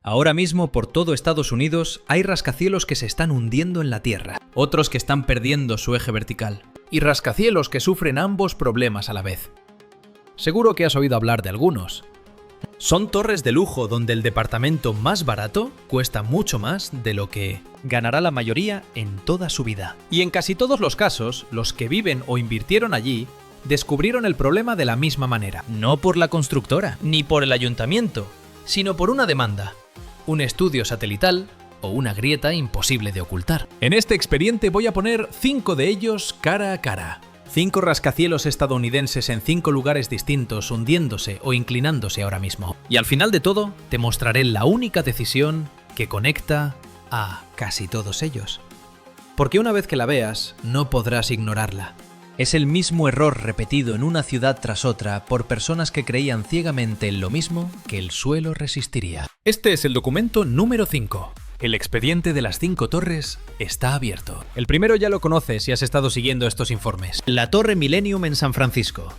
Ahora mismo por todo Estados Unidos hay rascacielos que se están hundiendo en la tierra, otros que están perdiendo su eje vertical, y rascacielos que sufren ambos problemas a la vez. Seguro que has oído hablar de algunos. Son torres de lujo donde el departamento más barato cuesta mucho más de lo que ganará la mayoría en toda su vida. Y en casi todos los casos, los que viven o invirtieron allí descubrieron el problema de la misma manera. No por la constructora, ni por el ayuntamiento, sino por una demanda, un estudio satelital o una grieta imposible de ocultar. En este expediente voy a poner 5 de ellos cara a cara. 5 rascacielos estadounidenses en 5 lugares distintos hundiéndose o inclinándose ahora mismo. Y al final de todo, te mostraré la única decisión que conecta a casi todos ellos. Porque una vez que la veas, no podrás ignorarla. Es el mismo error repetido en una ciudad tras otra por personas que creían ciegamente en lo mismo que el suelo resistiría. Este es el documento número 5. El expediente de las 5 torres está abierto. El primero ya lo conoces si has estado siguiendo estos informes. La Torre Millennium en San Francisco.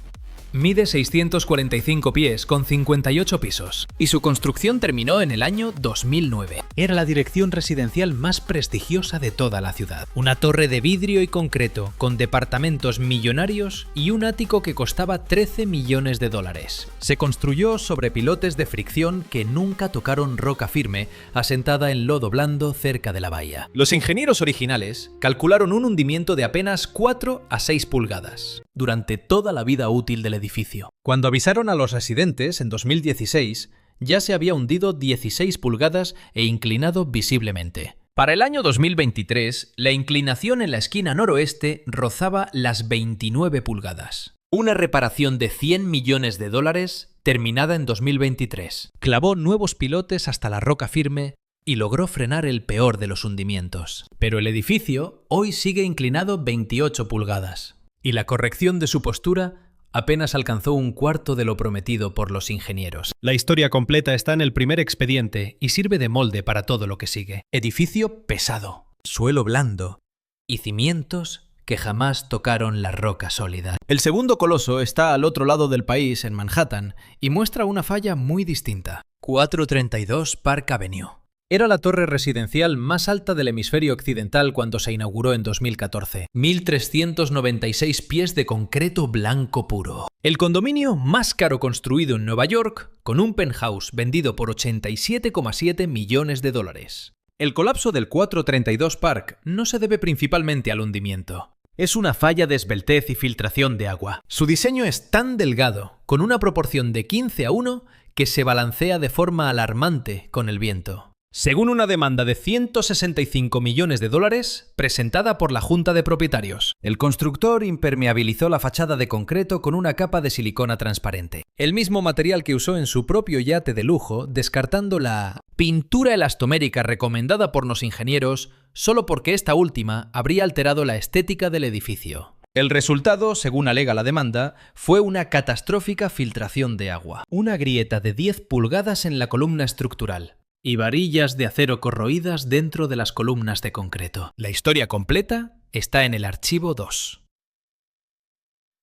Mide 645 pies con 58 pisos y su construcción terminó en el año 2009. Era la dirección residencial más prestigiosa de toda la ciudad. Una torre de vidrio y concreto con departamentos millonarios y un ático que costaba 13 millones de dólares. Se construyó sobre pilotes de fricción que nunca tocaron roca firme, asentada en lodo blando cerca de la bahía. Los ingenieros originales calcularon un hundimiento de apenas 4 a 6 pulgadas durante toda la vida útil del edificio. Cuando avisaron a los residentes en 2016, ya se había hundido 16 pulgadas e inclinado visiblemente. Para el año 2023, la inclinación en la esquina noroeste rozaba las 29 pulgadas. Una reparación de 100 millones de dólares terminada en 2023. Clavó nuevos pilotes hasta la roca firme y logró frenar el peor de los hundimientos. Pero el edificio hoy sigue inclinado 28 pulgadas. Y la corrección de su postura apenas alcanzó un cuarto de lo prometido por los ingenieros. La historia completa está en el primer expediente y sirve de molde para todo lo que sigue. Edificio pesado, suelo blando y cimientos que jamás tocaron la roca sólida. El segundo coloso está al otro lado del país, en Manhattan, y muestra una falla muy distinta. 432 Park Avenue. Era la torre residencial más alta del hemisferio occidental cuando se inauguró en 2014. 1.396 pies de concreto blanco puro. El condominio más caro construido en Nueva York, con un penthouse vendido por 87,7 millones de dólares. El colapso del 432 Park no se debe principalmente al hundimiento. Es una falla de esbeltez y filtración de agua. Su diseño es tan delgado, con una proporción de 15:1, que se balancea de forma alarmante con el viento. Según una demanda de 165 millones de dólares presentada por la Junta de Propietarios, el constructor impermeabilizó la fachada de concreto con una capa de silicona transparente, el mismo material que usó en su propio yate de lujo, descartando la pintura elastomérica recomendada por los ingenieros solo porque esta última habría alterado la estética del edificio. El resultado, según alega la demanda, fue una catastrófica filtración de agua, una grieta de 10 pulgadas en la columna estructural y varillas de acero corroídas dentro de las columnas de concreto. La historia completa está en el archivo 2.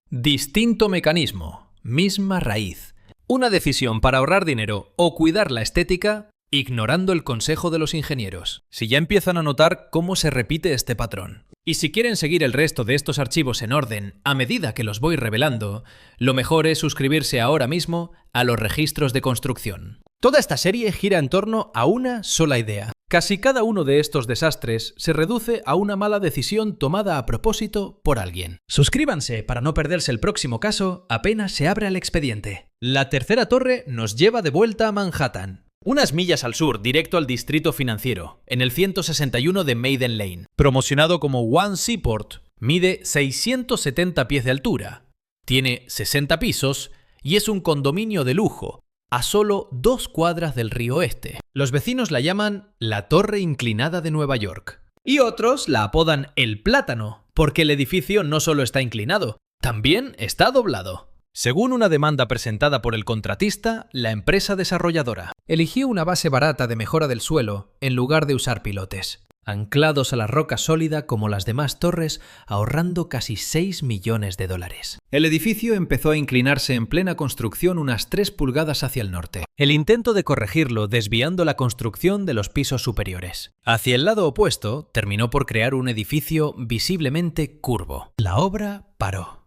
Distinto mecanismo, misma raíz. Una decisión para ahorrar dinero o cuidar la estética, ignorando el consejo de los ingenieros. Si ya empiezan a notar cómo se repite este patrón. Y si quieren seguir el resto de estos archivos en orden a medida que los voy revelando, lo mejor es suscribirse ahora mismo a los registros de construcción. Toda esta serie gira en torno a una sola idea. Casi cada uno de estos desastres se reduce a una mala decisión tomada a propósito por alguien. Suscríbanse para no perderse el próximo caso apenas se abra el expediente. La tercera torre nos lleva de vuelta a Manhattan. Unas millas al sur, directo al distrito financiero, en el 161 de Maiden Lane. Promocionado como One Seaport, mide 670 pies de altura, tiene 60 pisos y es un condominio de lujo, a solo 2 cuadras del río Este. Los vecinos la llaman la Torre Inclinada de Nueva York. Y otros la apodan el Plátano, porque el edificio no solo está inclinado, también está doblado. Según una demanda presentada por el contratista, la empresa desarrolladora eligió una base barata de mejora del suelo en lugar de usar pilotes. anclados a la roca sólida como las demás torres, ahorrando casi 6 millones de dólares. El edificio empezó a inclinarse en plena construcción unas 3 pulgadas hacia el norte. El intento de corregirlo desviando la construcción de los pisos superiores hacia el lado opuesto terminó por crear un edificio visiblemente curvo. La obra paró.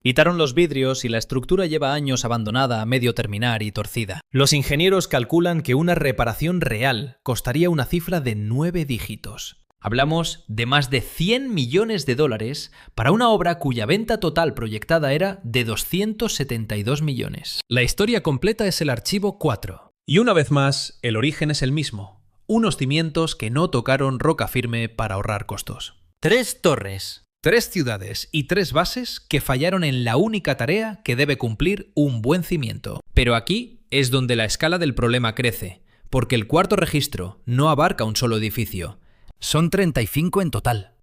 Quitaron los vidrios y la estructura lleva años abandonada a medio terminar y torcida. Los ingenieros calculan que una reparación real costaría una cifra de 9 dígitos. Hablamos de más de 100 millones de dólares para una obra cuya venta total proyectada era de 272 millones. La historia completa es el archivo 4. Y una vez más, el origen es el mismo. Unos cimientos que no tocaron roca firme para ahorrar costos. 3 torres. 3 ciudades y 3 bases que fallaron en la única tarea que debe cumplir un buen cimiento. Pero aquí es donde la escala del problema crece, porque el cuarto registro no abarca un solo edificio. Son 35 en total.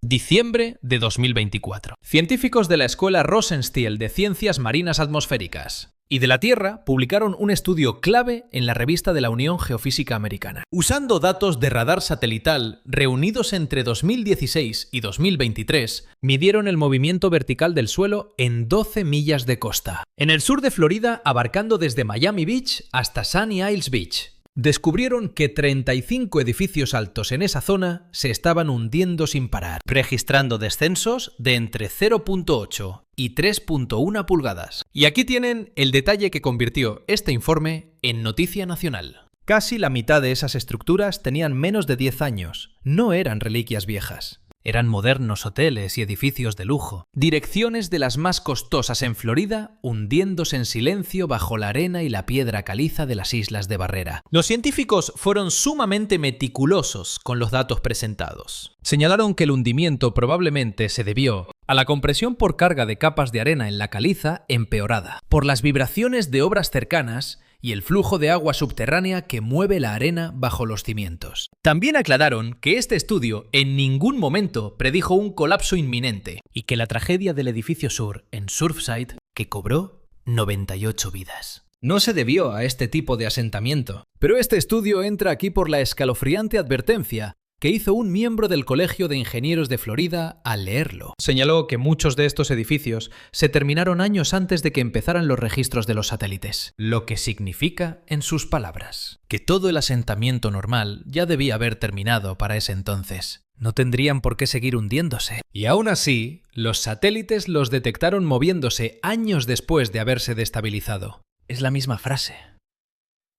Diciembre de 2024. Científicos de la Escuela Rosenstiel de Ciencias Marinas Atmosféricas y de la Tierra publicaron un estudio clave en la revista de la Unión Geofísica Americana. Usando datos de radar satelital reunidos entre 2016 y 2023, midieron el movimiento vertical del suelo en 12 millas de costa. En el sur de Florida, abarcando desde Miami Beach hasta Sunny Isles Beach. Descubrieron que 35 edificios altos en esa zona se estaban hundiendo sin parar, registrando descensos de entre 0.8 y 3.1 pulgadas. Y aquí tienen el detalle que convirtió este informe en noticia nacional. Casi la mitad de esas estructuras tenían menos de 10 años. No eran reliquias viejas. Eran modernos hoteles y edificios de lujo. Direcciones de las más costosas en Florida, hundiéndose en silencio bajo la arena y la piedra caliza de las islas de barrera. Los científicos fueron sumamente meticulosos con los datos presentados. Señalaron que el hundimiento probablemente se debió a la compresión por carga de capas de arena en la caliza empeorada, por las vibraciones de obras cercanas y el flujo de agua subterránea que mueve la arena bajo los cimientos. También aclararon que este estudio en ningún momento predijo un colapso inminente y que la tragedia del edificio sur en Surfside, que cobró 98 vidas, no se debió a este tipo de asentamiento. Pero este estudio entra aquí por la escalofriante advertencia que hizo un miembro del Colegio de Ingenieros de Florida al leerlo. Señaló que muchos de estos edificios se terminaron años antes de que empezaran los registros de los satélites, lo que significa, en sus palabras, que todo el asentamiento normal ya debía haber terminado para ese entonces. No tendrían por qué seguir hundiéndose. Y aún así, los satélites los detectaron moviéndose años después de haberse destabilizado. Es la misma frase.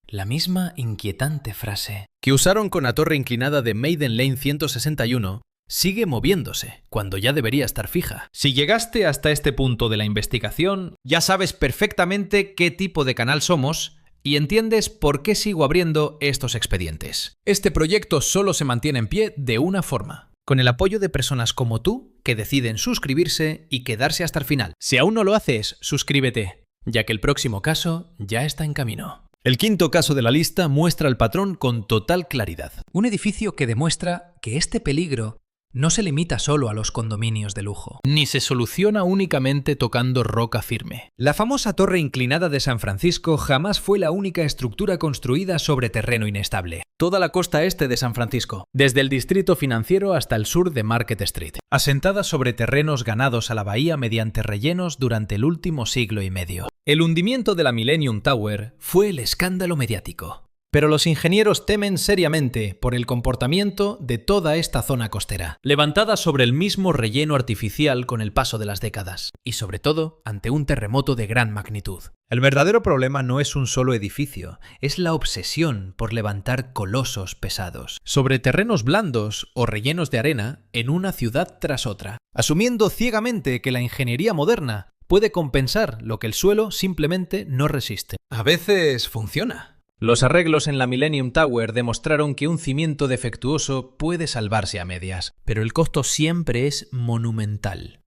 La misma inquietante frase que usaron con la torre inclinada de Maiden Lane 161 sigue moviéndose cuando ya debería estar fija. Si llegaste hasta este punto de la investigación, ya sabes perfectamente qué tipo de canal somos y entiendes por qué sigo abriendo estos expedientes. Este proyecto solo se mantiene en pie de una forma: con el apoyo de personas como tú que deciden suscribirse y quedarse hasta el final. Si aún no lo haces, suscríbete, ya que el próximo caso ya está en camino. El quinto caso de la lista muestra el patrón con total claridad. Un edificio que demuestra que este peligro no se limita solo a los condominios de lujo, ni se soluciona únicamente tocando roca firme. La famosa torre inclinada de San Francisco jamás fue la única estructura construida sobre terreno inestable. Toda la costa este de San Francisco, desde el distrito financiero hasta el sur de Market Street, asentada sobre terrenos ganados a la bahía mediante rellenos durante el último siglo y medio. El hundimiento de la Millennium Tower fue el escándalo mediático. Pero los ingenieros temen seriamente por el comportamiento de toda esta zona costera, levantada sobre el mismo relleno artificial con el paso de las décadas, y sobre todo ante un terremoto de gran magnitud. El verdadero problema no es un solo edificio, es la obsesión por levantar colosos pesados, sobre terrenos blandos o rellenos de arena en una ciudad tras otra, asumiendo ciegamente que la ingeniería moderna puede compensar lo que el suelo simplemente no resiste. A veces funciona. Los arreglos en la Millennium Tower demostraron que un cimiento defectuoso puede salvarse a medias, pero el costo siempre es monumental.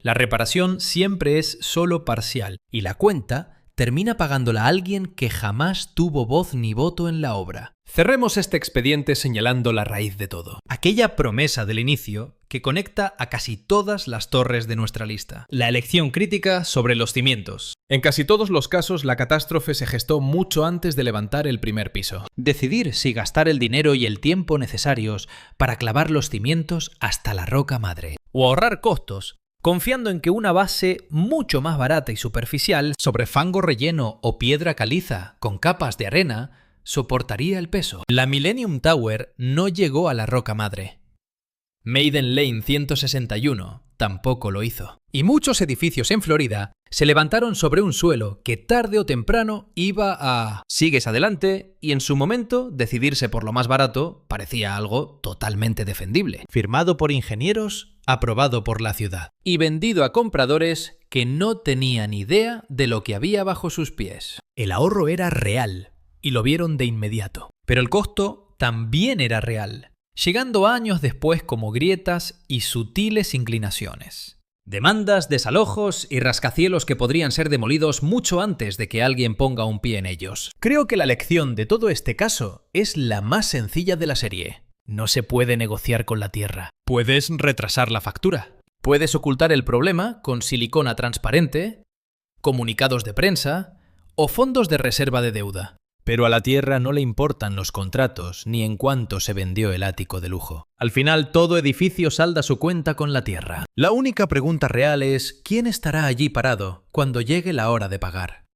La reparación siempre es solo parcial, y la cuenta termina pagándola a alguien que jamás tuvo voz ni voto en la obra. Cerremos este expediente señalando la raíz de todo. Aquella promesa del inicio que conecta a casi todas las torres de nuestra lista. La elección crítica sobre los cimientos. En casi todos los casos, la catástrofe se gestó mucho antes de levantar el primer piso. Decidir si gastar el dinero y el tiempo necesarios para clavar los cimientos hasta la roca madre. O ahorrar costos, confiando en que una base mucho más barata y superficial, sobre fango relleno o piedra caliza con capas de arena, soportaría el peso. La Millennium Tower no llegó a la roca madre. Maiden Lane 161 tampoco lo hizo. Y muchos edificios en Florida se levantaron sobre un suelo que tarde o temprano iba a... Sigues adelante y en su momento decidirse por lo más barato parecía algo totalmente defendible. Firmado por ingenieros, aprobado por la ciudad. Y vendido a compradores que no tenían idea de lo que había bajo sus pies. El ahorro era real. Y lo vieron de inmediato. Pero el costo también era real, llegando años después como grietas y sutiles inclinaciones. Demandas, desalojos y rascacielos que podrían ser demolidos mucho antes de que alguien ponga un pie en ellos. Creo que la lección de todo este caso es la más sencilla de la serie. No se puede negociar con la tierra. Puedes retrasar la factura. Puedes ocultar el problema con silicona transparente, comunicados de prensa o fondos de reserva de deuda. Pero a la tierra no le importan los contratos ni en cuánto se vendió el ático de lujo. Al final, todo edificio salda su cuenta con la tierra. La única pregunta real es, ¿quién estará allí parado cuando llegue la hora de pagar?